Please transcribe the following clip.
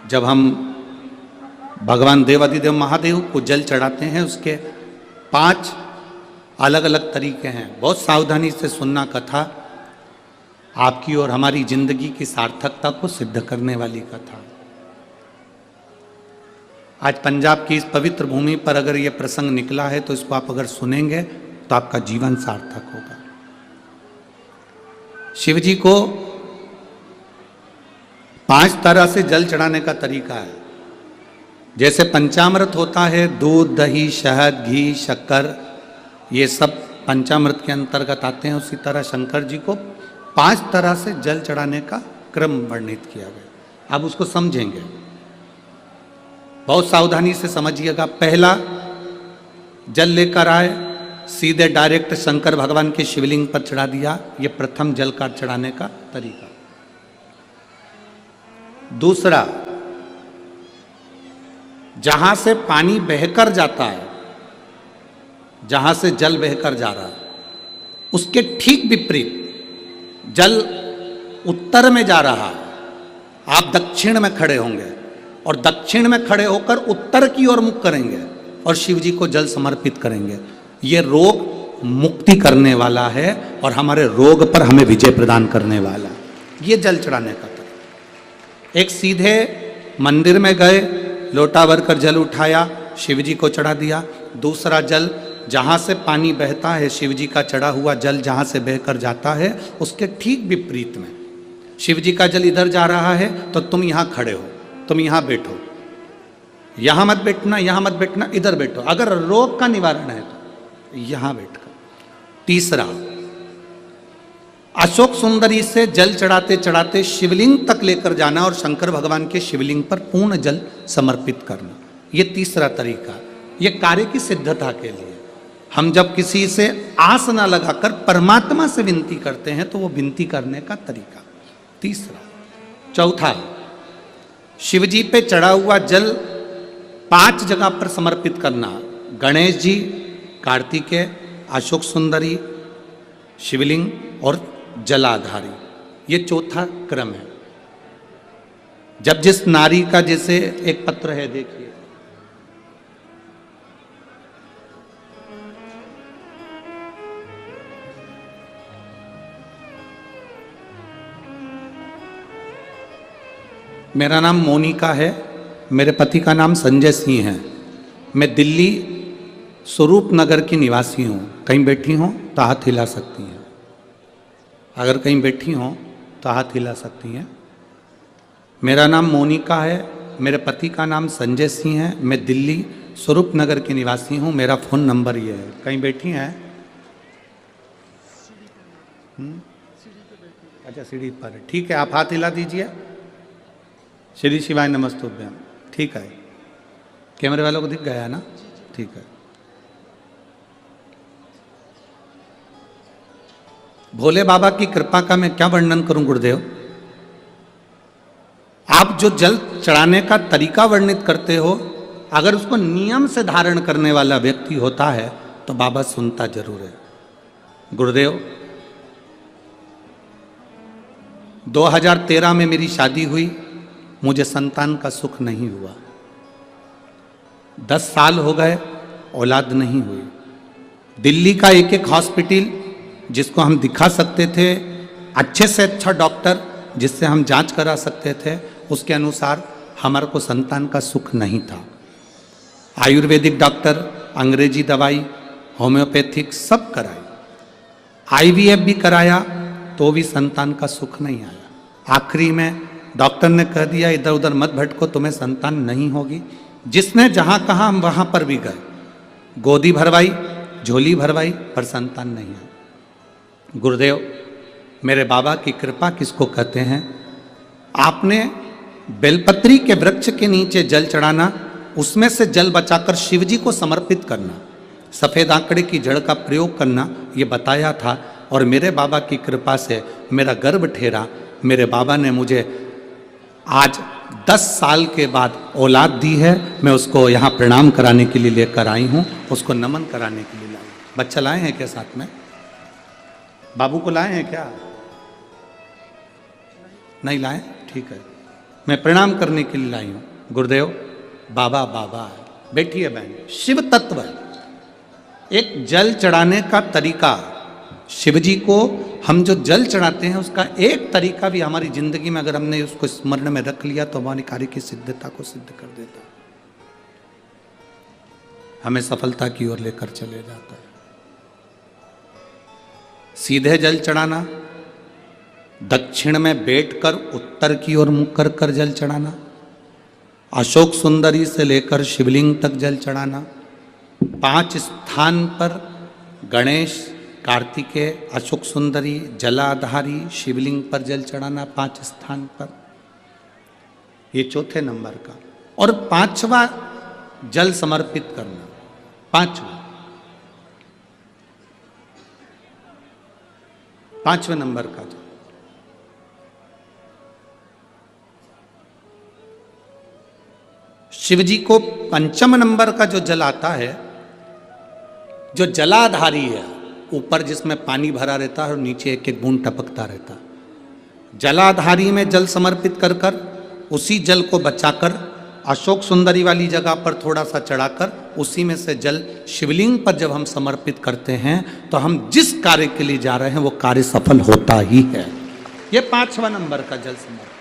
जब हम भगवान देवाधिदेव महादेव को जल चढ़ाते हैं, उसके 5 अलग अलग तरीके हैं। बहुत सावधानी से सुनना कथा, आपकी और हमारी जिंदगी की सार्थकता को सिद्ध करने वाली कथा। आज पंजाब की इस पवित्र भूमि पर अगर ये प्रसंग निकला है तो इसको आप अगर सुनेंगे तो आपका जीवन सार्थक होगा। शिव जी को 5 तरह से जल चढ़ाने का तरीका है। जैसे पंचामृत होता है, दूध, दही, शहद, घी, शक्कर, ये सब पंचामृत के अंतर्गत आते हैं, उसी तरह शंकर जी को 5 तरह से जल चढ़ाने का क्रम वर्णित किया गया। अब उसको समझेंगे, बहुत सावधानी से समझिएगा। पहला, जल लेकर आए, सीधे डायरेक्ट शंकर भगवान के शिवलिंग पर चढ़ा दिया। ये प्रथम जल का चढ़ाने का तरीका। दूसरा, जहां से पानी बहकर जाता है, जहां से जल बहकर जा रहा है, उसके ठीक विपरीत जल उत्तर में जा रहा है, आप दक्षिण में खड़े होंगे और दक्षिण में खड़े होकर उत्तर की ओर मुख करेंगे और शिव जी को जल समर्पित करेंगे। ये रोग मुक्ति करने वाला है और हमारे रोग पर हमें विजय प्रदान करने वाला। ये जल चढ़ाने का तरीका। एक, सीधे मंदिर में गए, लोटा भरकर जल उठाया, शिव जी को चढ़ा दिया। दूसरा, जल जहाँ से पानी बहता है, शिव जी का चढ़ा हुआ जल जहाँ से बहकर जाता है, उसके ठीक विपरीत में शिव जी का जल इधर जा रहा है तो तुम यहाँ खड़े हो, तुम यहाँ बैठो, यहाँ मत बैठना, यहाँ मत बैठना, इधर बैठो। अगर रोग का निवारण है तो यहाँ बैठकर। तीसरा, अशोक सुंदरी से जल चढ़ाते चढ़ाते शिवलिंग तक लेकर जाना और शंकर भगवान के शिवलिंग पर पूर्ण जल समर्पित करना। ये तीसरा तरीका। ये कार्य की सिद्धता के लिए। हम जब किसी से आस ना लगाकर परमात्मा से विनती करते हैं तो वो विनती करने का तरीका। तीसरा। चौथा, शिव जी पे चढ़ा हुआ जल 5 जगह पर समर्पित करना। गणेश जी, कार्तिकेय, अशोक सुंदरी, शिवलिंग और जलाधारी। ये चौथा क्रम है। जब जिस नारी का, जैसे एक पत्र है, देखिए, मेरा नाम मोनिका है, मेरे पति का नाम संजय सिंह है। मैं दिल्ली स्वरूप नगर की निवासी हूँ। कहीं बैठी हों तो हाथ हिला सकती हैं। अगर कहीं बैठी हों तो हाथ हिला सकती हैं। मेरा नाम मोनिका है, मेरे पति का नाम संजय सिंह है। मैं दिल्ली स्वरूप नगर की निवासी हूँ। मेरा फ़ोन नंबर ये है। कहीं बैठी हैं? अच्छा, सीढ़ी पर है। ठीक है, आप हाथ हिला दीजिए। श्री शिवाय नमस्तुभ्यम। ठीक है, कैमरे वालों को दिख गया है ना? ठीक है। भोले बाबा की कृपा का मैं क्या वर्णन करूं गुरुदेव। आप जो जल चढ़ाने का तरीका वर्णित करते हो, अगर उसको नियम से धारण करने वाला व्यक्ति होता है तो बाबा सुनता जरूर है। गुरुदेव, 2013 में मेरी शादी हुई, मुझे संतान का सुख नहीं हुआ। 10 साल हो गए, औलाद नहीं हुई। दिल्ली का एक एक हॉस्पिटल जिसको हम दिखा सकते थे, अच्छे से अच्छा डॉक्टर जिससे हम जांच करा सकते थे, उसके अनुसार हमारे को संतान का सुख नहीं था। आयुर्वेदिक डॉक्टर, अंग्रेजी दवाई, होम्योपैथिक सब कराई, IVF भी कराया तो भी संतान का सुख नहीं आया। आखिरी में डॉक्टर ने कह दिया, इधर उधर मत भटको, तुम्हें संतान नहीं होगी। जिसने जहाँ कहा हम वहाँ पर भी गए, गोदी भरवाई, झोली भरवाई, पर संतान नहीं आई। गुरुदेव, मेरे बाबा की कृपा किसको कहते हैं? आपने बेलपत्री के वृक्ष के नीचे जल चढ़ाना, उसमें से जल बचाकर शिव जी को समर्पित करना, सफ़ेद आंकड़े की जड़ का प्रयोग करना, ये बताया था। और मेरे बाबा की कृपा से मेरा गर्भ ठेरा। मेरे बाबा ने मुझे आज 10 साल के बाद औलाद दी है। मैं उसको यहाँ प्रणाम कराने के लिए लेकर आई हूँ, उसको नमन कराने के लिए लाई। बच्चा लाए हैं क्या साथ में? बाबू को लाए हैं क्या? नहीं लाए? ठीक है। मैं प्रणाम करने के लिए लाई हूं। गुरुदेव बाबा बाबा है, बैठिए बहन। शिव तत्व है, एक जल चढ़ाने का तरीका। शिव जी को हम जो जल चढ़ाते हैं उसका एक तरीका भी हमारी जिंदगी में अगर हमने उसको स्मरण में रख लिया तो हमारे कार्य की सिद्धता को सिद्ध कर देता है, हमें सफलता की ओर लेकर चले जाता है। सीधे जल चढ़ाना, दक्षिण में बैठकर उत्तर की ओर मुख कर कर जल चढ़ाना, अशोक सुंदरी से लेकर शिवलिंग तक जल चढ़ाना, 5 स्थान पर गणेश, कार्तिकेय, अशोक सुंदरी, जलाधारी, शिवलिंग पर जल चढ़ाना 5 स्थान पर, ये चौथे नंबर का। और 5वां जल समर्पित करना, 5वें नंबर का जल। शिव जी को 5म नंबर का जो जल आता है, जो जलाधारी है, ऊपर जिसमें पानी भरा रहता है और नीचे एक एक बूंद टपकता रहता है, जलाधारी में जल समर्पित कर कर उसी जल को बचाकर अशोक सुंदरी वाली जगह पर थोड़ा सा चढ़ाकर उसी में से जल शिवलिंग पर जब हम समर्पित करते हैं तो हम जिस कार्य के लिए जा रहे हैं वो कार्य सफल होता ही है। ये 5वां नंबर का जल समर्पण।